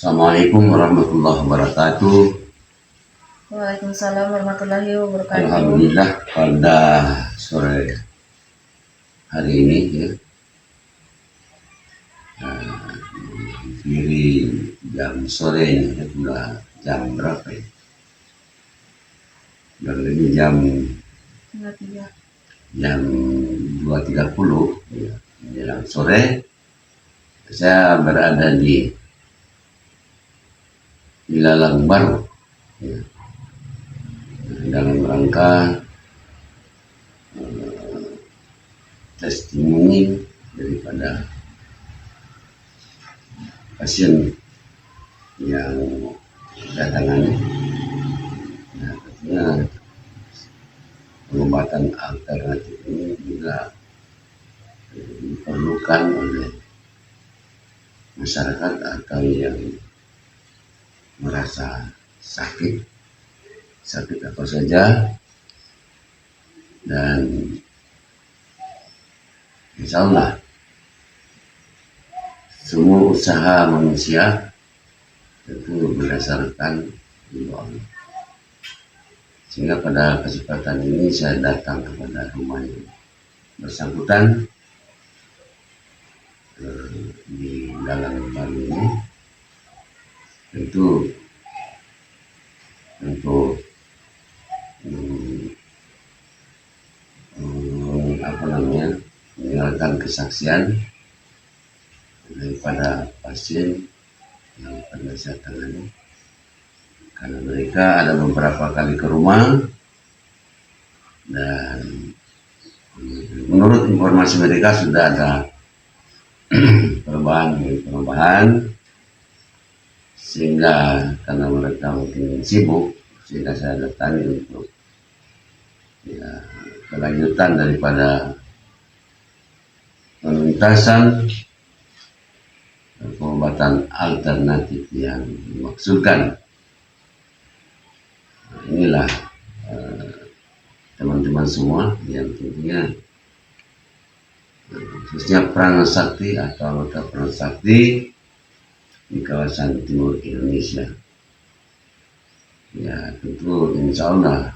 Assalamualaikum warahmatullahi wabarakatuh. Waalaikumsalam warahmatullahi wabarakatuh. Alhamdulillah pada sore hari ini ya, kiri jam sore ini ya, sudah jam berapa ya? Dan ini jam 2.30 ya, menjelang sore. Saya berada di Ilalang Baru ya, dalam rangka testimoni daripada pasien yang datangan. Nah, tentunya pengobatan alternatif ini juga diperlukan oleh masyarakat atau yang merasa sakit apa saja, dan insya Allah semua usaha manusia tentu berdasarkan ridho Allah. Sehingga pada kesempatan ini saya datang kepada rumah yang bersangkutan di Ilalang Baru ini, tentu untuk mendengarkan kesaksian daripada pasien yang pernah saya tangani, karena mereka ada beberapa kali ke rumah dan menurut informasi mereka sudah ada perubahan, sehingga karena mereka mungkin sibuk, sehingga saya datangi untuk ya, kelanjutan daripada penuntasan pengobatan alternatif yang dimaksudkan. Nah, inilah teman-teman semua yang tentunya khususnya peran sakti atau anggota peran sakti di kawasan timur Indonesia. Ya, tentu insya Allah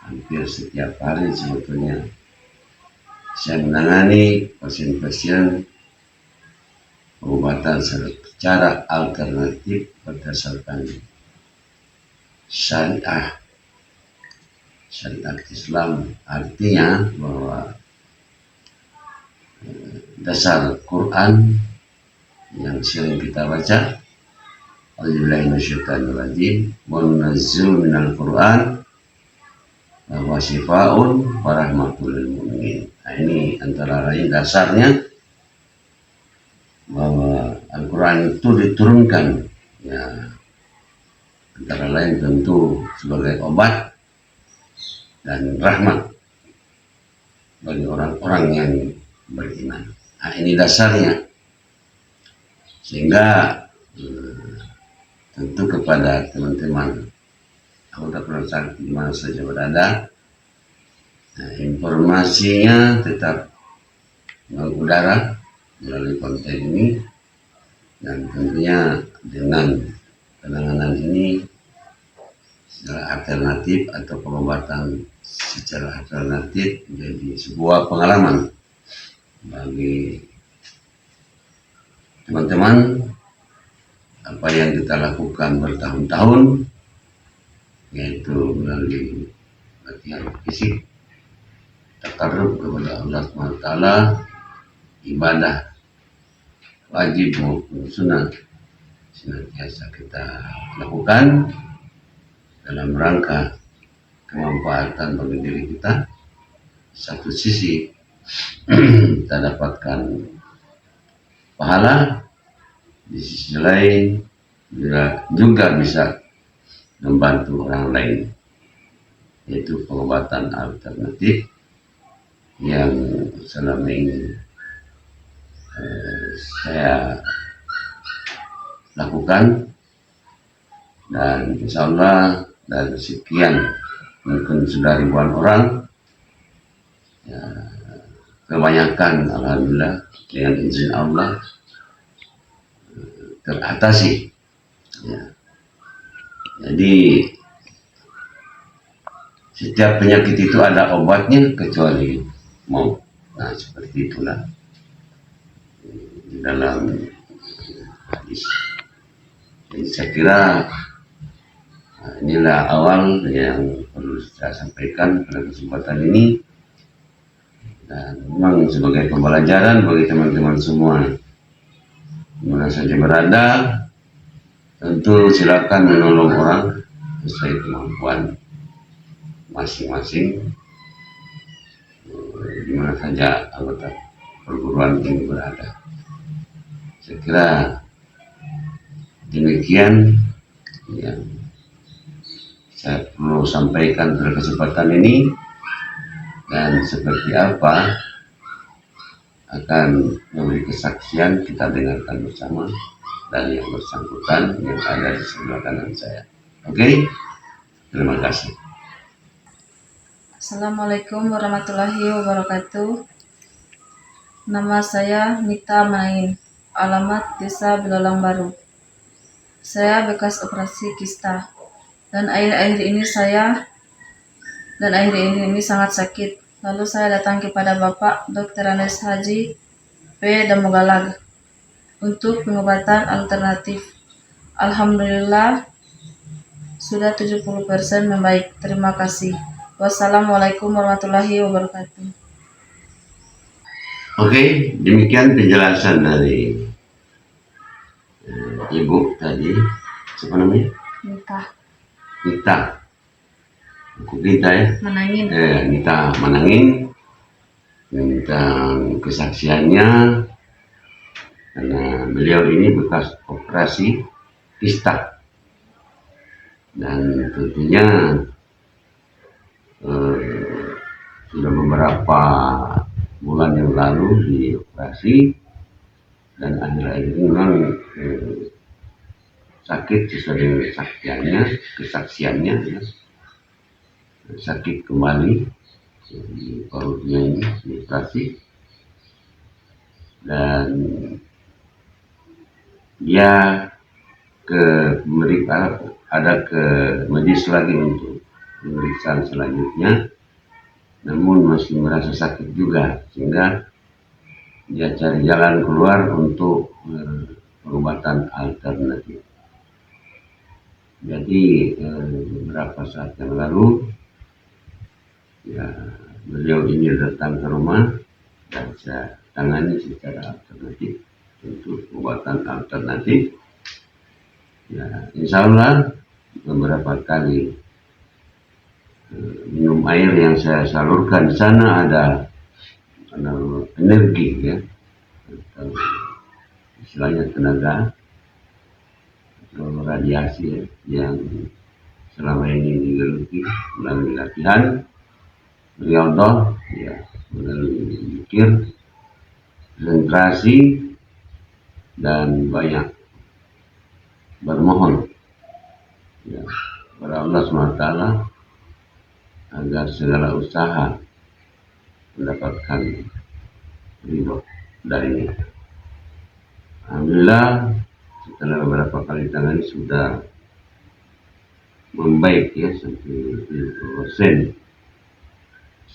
hampir setiap hari sebetulnya saya menangani pasien-pasien pengobatan secara alternatif berdasarkan syariat Islam, artinya bahwa dasar Quran yang sering kita baca, A'udzubillahi minasyaitonirrajim, wa nunazzilu minal Qur'an wa syifaa'un wa rahmatul lil mu'minin. Nah, ini antara lain dasarnya bahwa Al-Quran itu diturunkan ya, antara lain tentu sebagai obat dan rahmat bagi orang-orang yang beriman. Nah, ini dasarnya, sehingga tentu kepada teman-teman anggota peran sakti di mana saja berada, nah, informasinya tetap mengudara melalui konten ini, dan tentunya dengan penanganan ini secara alternatif atau pengobatan secara alternatif menjadi sebuah pengalaman bagi teman-teman. Apa yang kita lakukan bertahun-tahun, yaitu melalui latihan fisik, takarrub kepada Allah SWT, ibadah wajib maupun sunnah, senantiasa kita lakukan dalam rangka kemanfaatan bagi diri kita. Satu sisi kita dapatkan pahala, di sisi lain juga bisa membantu orang lain, yaitu pengobatan alternatif yang selama ini saya lakukan, dan insya Allah dari sekian mungkin sudah ribuan orang ya, kebanyakan alhamdulillah dengan izin Allah teratasi Ya. Jadi setiap penyakit itu ada obatnya kecuali maut. Nah, seperti itulah di dalam hadis. Jadi saya kira inilah awal yang perlu saya sampaikan pada kesempatan ini, dan memang sebagai pembelajaran bagi teman-teman semua dimana saja berada, tentu silakan menolong orang sesuai kemampuan masing-masing di mana saja anggota perguruan ini berada. Saya kira demikian yang saya perlu sampaikan pada kesempatan ini, dan seperti apa akan memberi kesaksian kita dengarkan bersama dari yang bersangkutan yang ada di sebelah kanan saya. Oke, terima kasih. Assalamualaikum warahmatullahi wabarakatuh. Nama saya Mita Main, alamat Desa Belalang Baru. Saya bekas operasi kista, dan akhir-akhir ini sangat sakit. Lalu saya datang kepada Bapak Dr. Andes Haji P. Damogalag untuk pengobatan alternatif. Alhamdulillah sudah 70% membaik. Terima kasih. Wassalamualaikum warahmatullahi wabarakatuh. Oke, demikian penjelasan dari Ibu tadi. Siapa namanya? Nita. Nita ya? Manangin. Nita Manangin tentang kesaksiannya, karena beliau ini bekas operasi kista, dan tentunya sudah beberapa bulan yang lalu dioperasi, dan akhir-akhir ini memang sakit sesuai dengan kesaksiannya ya. Sakit kembali di perutnya ini dioperasi, dan dia ada ke medis lagi untuk pemeriksaan selanjutnya, namun masih merasa sakit juga, sehingga dia cari jalan keluar untuk pengobatan alternatif. Jadi beberapa saat yang lalu ya, beliau ini datang ke rumah dan saya tangani secara alternatif untuk pengobatan alternatif. Ya, insya Allah beberapa kali minum air yang saya salurkan di sana ada energi ya, atau istilahnya tenaga atau radiasi ya, yang selama ini digeluti melalui latihan riyadhah ya, melalui zikir, konsentrasi, dan banyak bermohon ya kepada Allah SWT agar segala usaha mendapatkan ridho darinya. Alhamdulillah setelah beberapa kali tangani sudah membaik ya sampai 70%,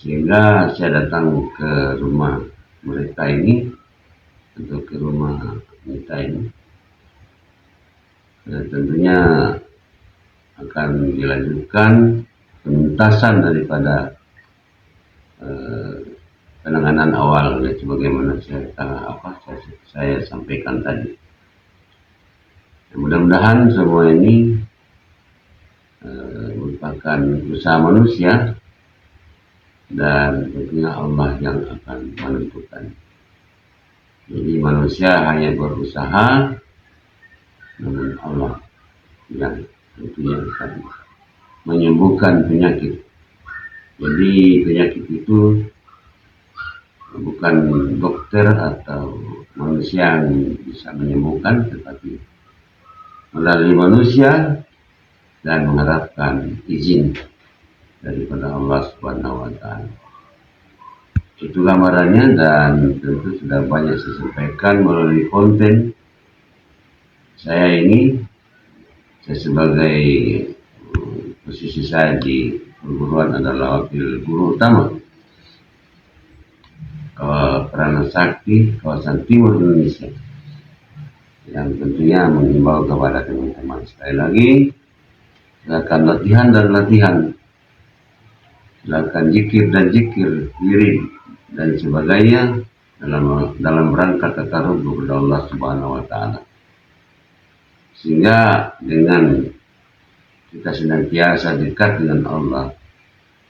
sehingga saya datang ke rumah mereka ini, atau ke rumah kita ini. Tentunya akan dilanjutkan penuntasan daripada penanganan awal ya, sebagaimana saya sampaikan tadi. Mudah-mudahan semua ini merupakan usaha manusia, dan tentunya Allah yang akan menentukan. Jadi manusia hanya berusaha, namun Allah yang tentunya akan menyembuhkan penyakit. Jadi penyakit itu bukan dokter atau manusia yang bisa menyembuhkan, tetapi melalui manusia, dan mengharapkan izin daripada Allah Subhanahu wa Ta'ala. Itu gambarannya, dan tentu sudah banyak saya sampaikan melalui konten saya ini, Saya sebagai posisi saya di perguruan adalah wakil guru utama Prana Sakti kawasan Timur Indonesia, yang tentunya mengimbau kepada teman-teman sekali lagi, silakan latihan dan latihan, silakan zikir dan zikir, wirid dan sebagainya dalam rangka takarrub kepada Allah Subhanahu wa taala. Sehingga dengan kita senantiasa dekat dengan Allah,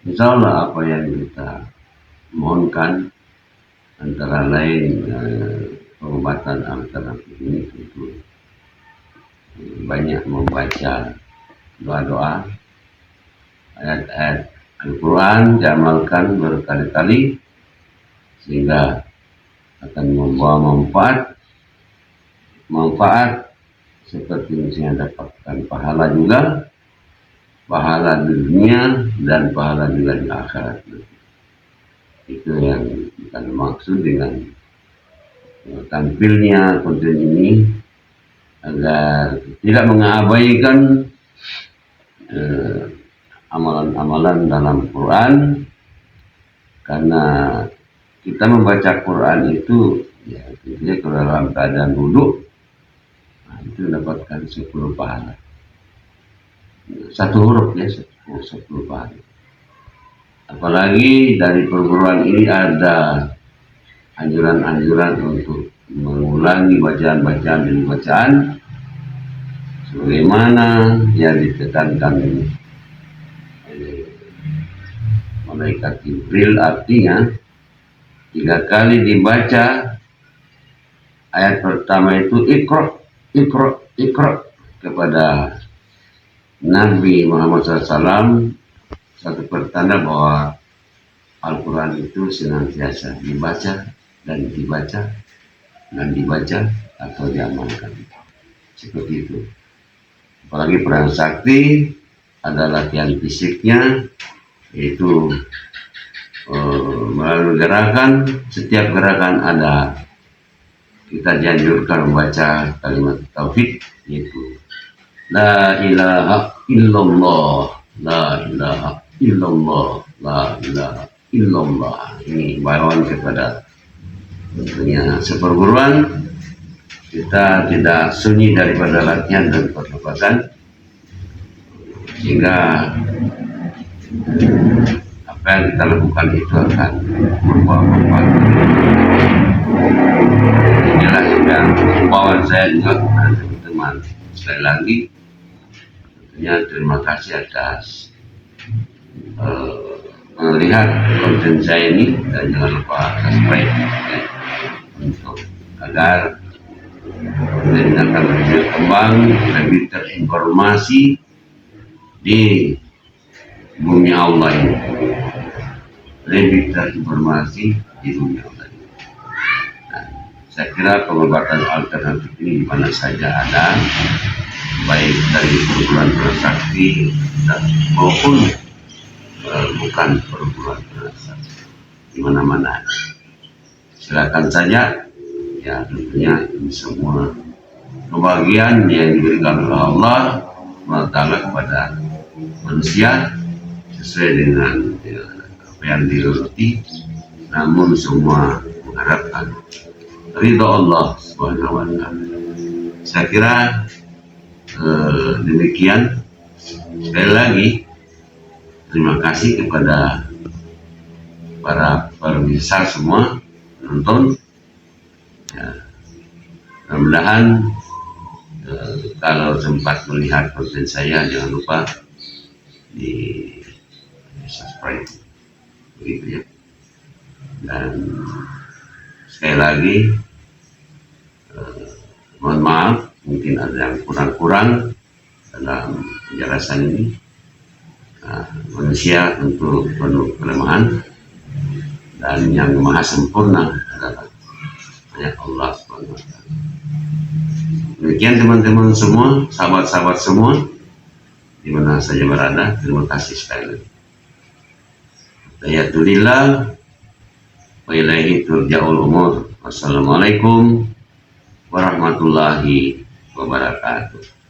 insya Allah apa yang kita mohonkan, antara lain pengobatan alternatif ini tentu banyak membaca doa-doa, ayat-ayat Al-Quran, diamalkan berkali-kali sehingga akan membawa manfaat seperti misalnya dapatkan pahala juga, pahala di dunia dan pahala juga di akhirat. Itu yang kita maksud dengan tampilnya konten ini, agar tidak mengabaikan amalan-amalan dalam Quran, karena kita membaca Quran itu ya tentunya kalau dalam keadaan duduk, itu dapatkan 10 pahala, satu huruf ya 10 pahala. Apalagi dari perguruan ini ada anjuran-anjuran untuk mengulangi bacaan-bacaan demi bacaan sebagaimana yang ditekankan oleh malaikat Jibril. Artinya 3 kali dibaca ayat pertama itu Iqra kepada Nabi Muhammad SAW, satu pertanda bahwa Al-Quran itu senantiasa dibaca dan dibaca dan dibaca atau diamalkan. Seperti itu. Apalagi peran sakti ada latihan fisiknya, yaitu melalui gerakan. Setiap gerakan ada, kita dianjurkan membaca kalimat tauhid, yaitu La ilaha illallah, La ilaha illallah, La ilaha illallah. Ini imbauan kepada tentunya seperguruan. Kita tidak sunyi daripada latihan dan pertobatan, sehingga apa yang kita lakukan itu akan membawa manfaat. Inilah yang imbauan saya juga kepada teman-teman. Sekali lagi, tentunya terima kasih atas melihat konten saya ini, dan jangan lupa subscribe untuk agar konten akan lebih berkembang, lebih terinformasi di bumi Allah ini, lebih terinformasi di bumi Allah ini. Nah, saya kira pengobatan alternatif ini di mana saja ada, baik dari perguruan sakti maupun bukan perguruan sakti, di mana-mana. Silakan saja, ya tentunya ini semua kebahagiaan yang diberikan oleh Allah SWT kepada manusia sesuai dengan apa yang diuruti, namun semua mengharapkan ridha Allah Subhanahu wa taala. Saya kira demikian. Sekali lagi terima kasih kepada para pemirsa semua penonton. Ya, mudah-mudahan kalau sempat melihat konten saya, jangan lupa di subscribe, begitu ya. Dan sekali lagi mohon maaf, mungkin ada yang kurang-kurang dalam penjelasan ini. Manusia tentu penuh kelemahan, dan yang maha sempurna adalah hanya Allah SWT. Demikian teman-teman semua, sahabat-sahabat semua, di mana saja berada, terima kasih sekali lagi. Ayatulillah wa ilaihi turja'ul umur. Wassalamualaikum warahmatullahi wabarakatuh.